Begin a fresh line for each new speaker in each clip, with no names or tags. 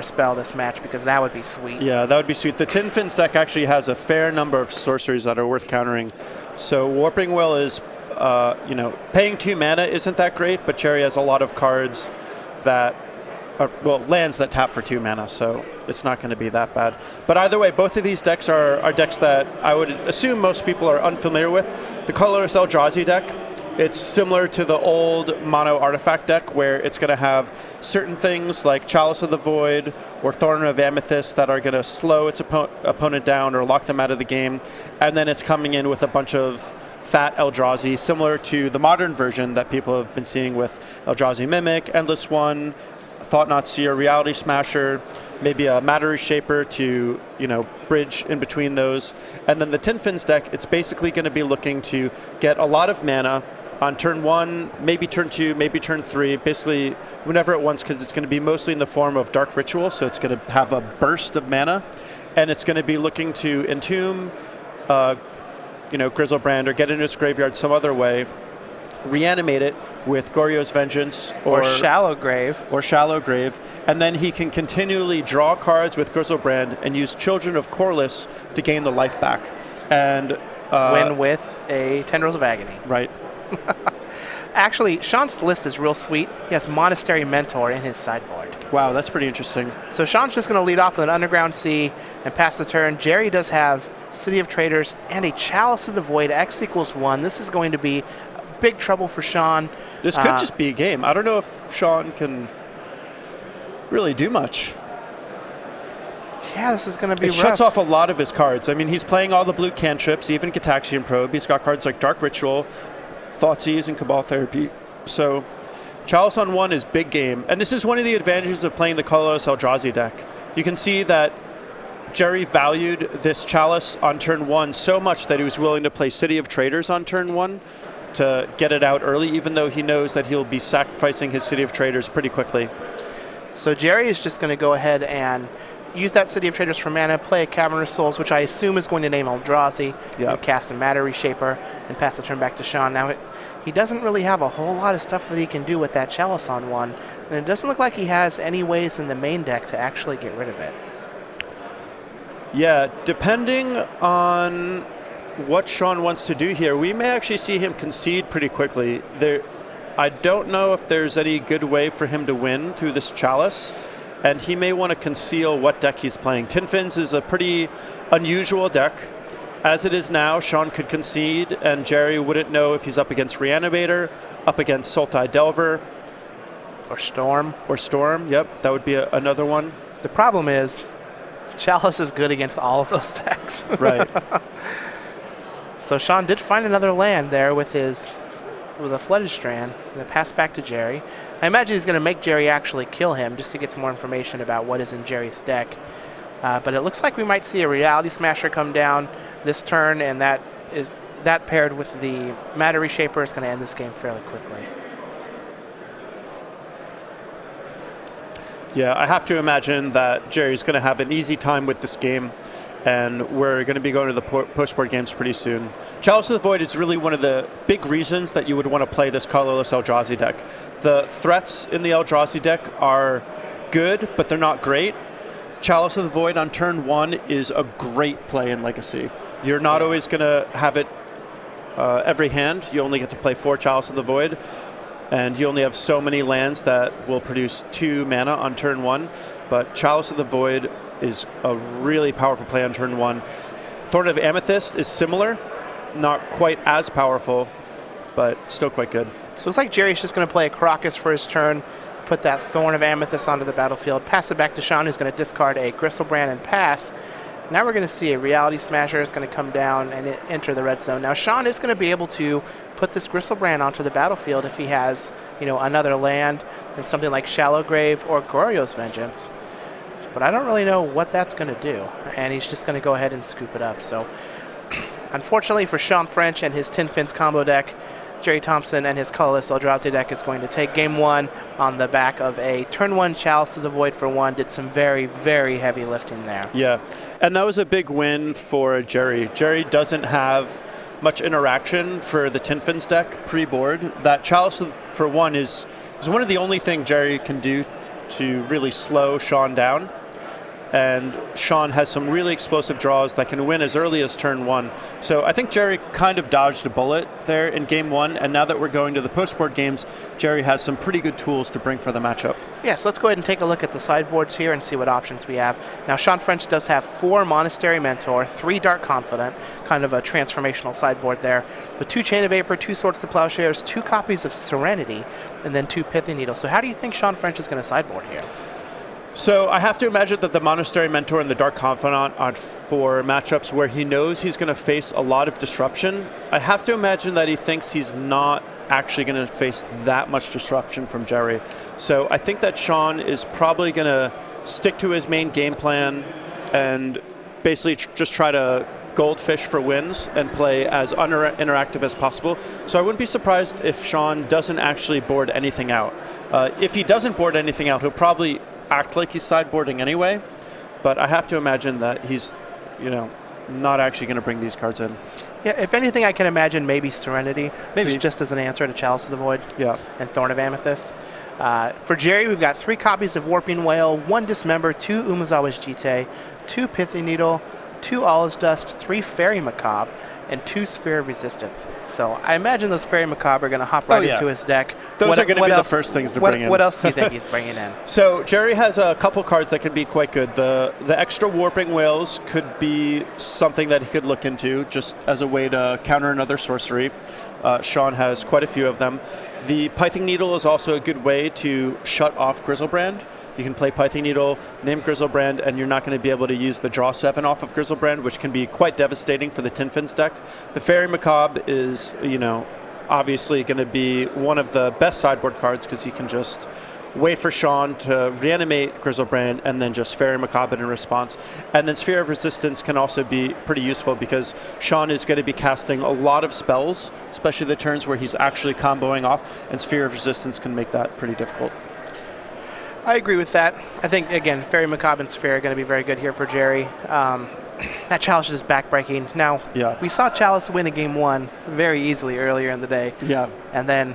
spell this match because that would be sweet.
Yeah, that would be sweet. The Tin Fins deck actually has a fair number of sorceries that are worth countering. So Warping Will is, you know, paying 2 mana isn't that great, but Gerry has a lot of cards that are, well, lands that tap for 2 mana, so it's not going to be that bad. But either way, both of these decks are decks that I would assume most people are unfamiliar with. The colorless Eldrazi deck, it's similar to the old mono artifact deck where it's going to have certain things like Chalice of the Void or Thorn of Amethyst that are going to slow its opponent down or lock them out of the game. And then it's coming in with a bunch of fat Eldrazi, similar to the modern version that people have been seeing with Eldrazi Mimic, Endless One, Thought-Knot Seer, Reality Smasher, maybe a Matter Shaper to, you know, bridge in between those. And then the Tin Fins deck, it's basically going to be looking to get a lot of mana on turn 1, maybe turn 2, maybe turn 3, basically whenever it wants, because it's going to be mostly in the form of Dark Ritual, so it's going to have a burst of mana, and it's going to be looking to entomb, you know, Grizzlebrand or get into its graveyard some other way, reanimate it with Goryo's Vengeance
or Shallow Grave.
Or Shallow Grave, and then he can continually draw cards with Grizzlebrand and use Children of Corliss to gain the life back. And
win with a Tendrils of Agony.
Right.
Actually, Shawn's list is real sweet. He has Monastery Mentor in his sideboard.
Wow, that's pretty interesting.
So Shawn's just going to lead off with an Underground Sea and pass the turn. Gerry does have City of Traders and a Chalice of the Void, X=1. This is going to be big trouble for Shawn.
This could just be a game. I don't know if Shawn can really do much.
Yeah, this is going to be rough.
Shuts off a lot of his cards. I mean, he's playing all the blue cantrips, even Cataxian Probe. He's got cards like Dark Ritual, Thoughtseize, and Cabal Therapy. So Chalice on 1 is big game. And this is one of the advantages of playing the colorless Eldrazi deck. You can see that Gerry valued this Chalice on turn 1 so much that he was willing to play City of Traders on turn 1 to get it out early, even though he knows that he'll be sacrificing his City of Traders pretty quickly.
So Gerry is just going to go ahead and use that City of Traders for mana, play a Cavernous Souls, which I assume is going to name Eldrazi, cast a Matter Reshaper, and pass the turn back to Shawn. Now, he doesn't really have a whole lot of stuff that he can do with that Chalice on 1, and it doesn't look like he has any ways in the main deck to actually get rid of it.
Yeah, depending on what Shawn wants to do here, we may actually see him concede pretty quickly. I don't know if there's any good way for him to win through this Chalice, and he may want to conceal what deck he's playing. Tin Fins is a pretty unusual deck. As it is now, Shawn could concede, and Gerry wouldn't know if he's up against Reanimator, up against Sultai Delver.
Or Storm.
Or Storm, yep, that would be another one.
The problem is, Chalice is good against all of those decks.
Right.
So Shawn did find another land there with a Flooded Strand that passed back to Gerry. I imagine he's going to make Gerry actually kill him just to get some more information about what is in Gerry's deck. But it looks like we might see a Reality Smasher come down this turn, and that paired with the Matter Reshaper is going to end this game fairly quickly.
Yeah, I have to imagine that Gerry's going to have an easy time with this game, and we're going to be going to the post-board games pretty soon. Chalice of the Void is really one of the big reasons that you would want to play this colorless Eldrazi deck. The threats in the Eldrazi deck are good, but they're not great. Chalice of the Void on turn 1 is a great play in Legacy. You're not always going to have it every hand. You only get to play 4 Chalice of the Void, and you only have so many lands that will produce 2 mana on turn 1. But Chalice of the Void is a really powerful play on turn 1. Thorn of Amethyst is similar, not quite as powerful, but still quite good.
So it looks like Gerry's just going to play a Crocus for his turn, put that Thorn of Amethyst onto the battlefield, pass it back to Shawn, who's going to discard a Gristlebrand and pass. Now we're going to see a Reality Smasher is going to come down and enter the red zone. Now Shawn is going to be able to put this Gristlebrand onto the battlefield if he has, you know, another land and something like Shallow Grave or Goryo's Vengeance. But I don't really know what that's going to do, and he's just going to go ahead and scoop it up. So unfortunately for Shawn French and his Tin Fins combo deck, Gerry Thompson and his colorless Eldrazi deck is going to take game 1 on the back of a turn 1 Chalice of the Void for 1. Did some very, very heavy lifting there.
Yeah, and that was a big win for Gerry. Gerry doesn't have much interaction for the Tin Fins deck pre-board. That Chalice for 1 is one of the only things Gerry can do to really slow Shawn down. And Shawn has some really explosive draws that can win as early as turn 1. So I think Gerry kind of dodged a bullet there in game 1, and now that we're going to the post-board games, Gerry has some pretty good tools to bring for the matchup.
Yeah, so let's go ahead and take a look at the sideboards here and see what options we have. Now, Shawn French does have 4 Monastery Mentor, 3 Dark Confidant, kind of a transformational sideboard there, with 2 Chain of Vapor, 2 Swords to Plowshares, 2 copies of Serenity, and then 2 Pithy Needles. So how do you think Shawn French is going to sideboard here?
So I have to imagine that the Monastery Mentor and the Dark Confidant are for matchups where he knows he's going to face a lot of disruption. I have to imagine that he thinks he's not actually going to face that much disruption from Gerry. So I think that Shawn is probably going to stick to his main game plan and basically just try to goldfish for wins and play as interactive as possible. So I wouldn't be surprised if Shawn doesn't actually board anything out. If he doesn't board anything out, he'll probably act like he's sideboarding anyway, but I have to imagine that he's, not actually going to bring these cards in.
Yeah, if anything, I can imagine maybe Serenity,
maybe
just as an answer to Chalice of the Void,
yeah,
and Thorn of Amethyst. For Gerry, we've got 3 copies of Warping Whale, 1 Dismember, 2 Umezawa's Jite, 2 Pithy Needle, 2 Allah's Dust, 3 Fairy Macabre, and 2 Sphere of Resistance. So I imagine those Fairy Macabre are going to hop right into his deck.
Those are going to be the first things to bring in.
What else do you think he's bringing in?
So Gerry has a couple cards that could be quite good. The extra Warping Whales could be something that he could look into just as a way to counter another sorcery. Shawn has quite a few of them. The Pithing Needle is also a good way to shut off Griselbrand. You can play Pithing Needle, name Griselbrand, and you're not going to be able to use the draw 7 off of Griselbrand, which can be quite devastating for the Tin Fins deck. The Fairy Macabre is, obviously going to be one of the best sideboard cards because you can just wait for Shawn to reanimate Griselbrand and then just Fairy Macabre in response. And then Sphere of Resistance can also be pretty useful because Shawn is going to be casting a lot of spells, especially the turns where he's actually comboing off, and Sphere of Resistance can make that pretty difficult.
I agree with that. I think, again, Fairy Macabre and Sphere are going to be very good here for Gerry. That Chalice is backbreaking. Now, we saw Chalice win a game 1 very easily earlier in the day.
Yeah.
And then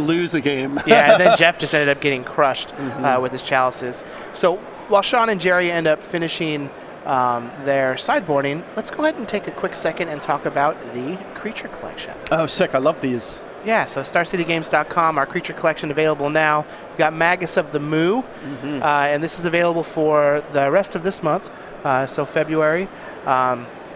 lose a game.
Yeah, and then Jeff just ended up getting crushed with his Chalices. So while Shawn and Gerry end up finishing their sideboarding, let's go ahead and take a quick second and talk about the Creature Collection.
Oh, sick. I love these.
Yeah, so StarCityGames.com, our Creature Collection available now. We've got Magus of the Moo, and this is available for the rest of this month, so February.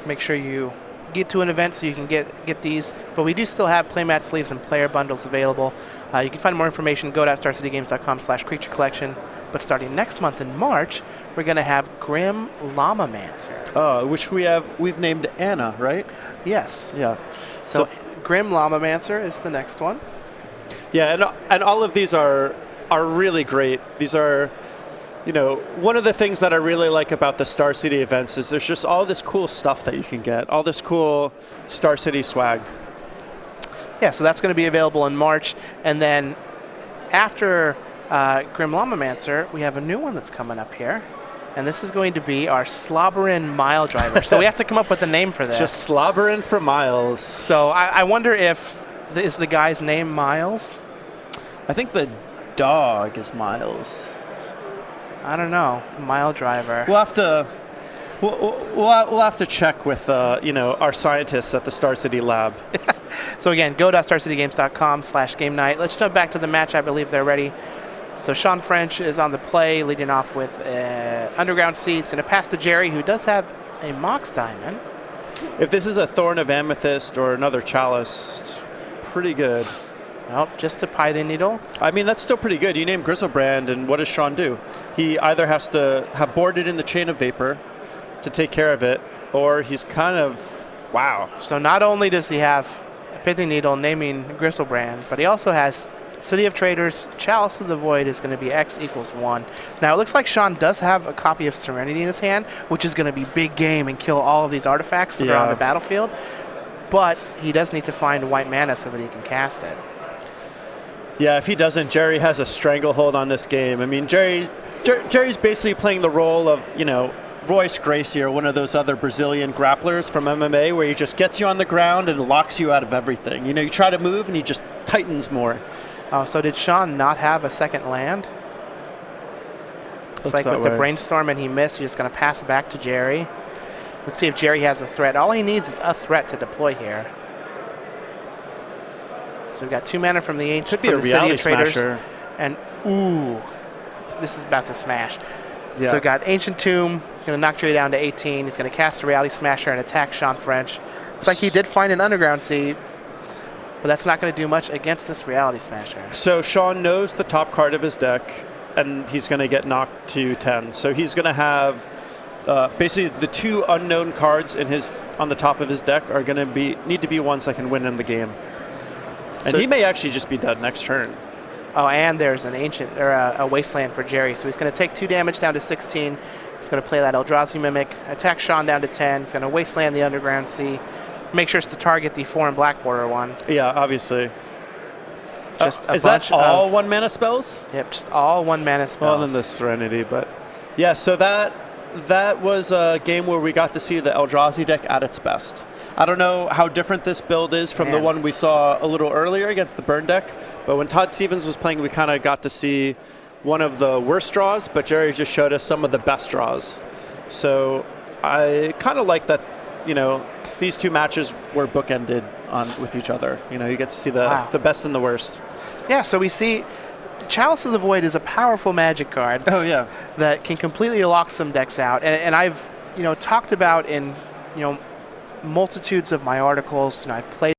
Make sure you get to an event so you can get these, but we do still have playmat sleeves and player bundles available. You can find more information, go to StarCityGames.com/Creature Collection. But starting next month in March, we're going to have Grim Llamamancer.
Which we've named Anna, right?
Yes.
Yeah.
So Grim Llamamancer is the next one.
Yeah, and all of these are really great. These are, one of the things that I really like about the Star City events is there's just all this cool stuff that you can get, all this cool Star City swag.
Yeah, so that's going to be available in March, and then after Grim Llamamancer, we have a new one that's coming up here, and this is going to be our Slobberin Mile Driver. So we have to come up with a name for this.
Just slobbering for miles.
So I wonder if is the guy's name Miles?
I think the dog is Miles.
I don't know. Mile Driver.
We'll have to. We'll have to check with our scientists at the Star City Lab.
So again, go to StarCityGames.com/game night. Let's jump back to the match. I believe they're ready. So Shawn French is on the play, leading off with Underground Seeds. Going to pass to Gerry, who does have a Mox Diamond.
If this is a Thorn of Amethyst or another Chalice, pretty good.
Nope, just a Pithing Needle.
I mean, that's still pretty good. You name Griselbrand, and what does Shawn do? He either has to have boarded in the Chain of Vapor to take care of it, or he's kind of, wow.
So not only does he have a Pithing Needle naming Griselbrand, but he also has City of Traders, Chalice of the Void is going to be X = 1. Now, it looks like Shawn does have a copy of Serenity in his hand, which is going to be big game and kill all of these artifacts that are on the battlefield. But he does need to find white mana so that he can cast it.
Yeah, if he doesn't, Gerry has a stranglehold on this game. I mean, Gerry's basically playing the role of, Royce Gracie or one of those other Brazilian grapplers from MMA where he just gets you on the ground and locks you out of everything. You try to move and he just tightens more.
Oh, so did Shawn not have a second land? It's like with the brainstorm and he missed, he's just going to pass it back to Gerry. Let's see if Gerry has a threat. All he needs is a threat to deploy here. So we've got 2 mana from the Ancient, from the City of Traders.
Smasher.
And, ooh, this is about to smash.
Yeah.
So we've got Ancient Tomb, going to knock Gerry down to 18. He's going to cast a Reality Smasher and attack Shawn French. It's like he did find an Underground Sea, but that's not going to do much against this Reality Smasher.
So Shawn knows the top card of his deck, and he's going to get knocked to 10. So he's going to have basically the 2 unknown cards on the top of his deck are going to need to be ones that can win in the game. And so he may actually just be dead next turn.
Oh, and there's an Ancient or a Wasteland for Gerry. So he's going to take 2 damage down to 16. He's going to play that Eldrazi Mimic, attack Shawn down to 10. He's going to Wasteland the Underground Sea. Make sure it's to target the 4 and black border one.
Yeah, obviously.
Just a
is
bunch
that all
of
1 mana spells?
Yep, just all 1 mana spells.
Well, then the Serenity, but yeah. So that was a game where we got to see the Eldrazi deck at its best. I don't know how different this build is from the one we saw a little earlier against the Burn deck, but when Todd Stevens was playing, we kind of got to see one of the worst draws, but Gerry just showed us some of the best draws. So I kind of like that, these 2 matches were bookended with each other. You get to see the best and the worst.
Yeah, so we see Chalice of the Void is a powerful Magic card.
Oh, yeah.
That can completely lock some decks out. And I've, talked about in, multitudes of my articles, I've played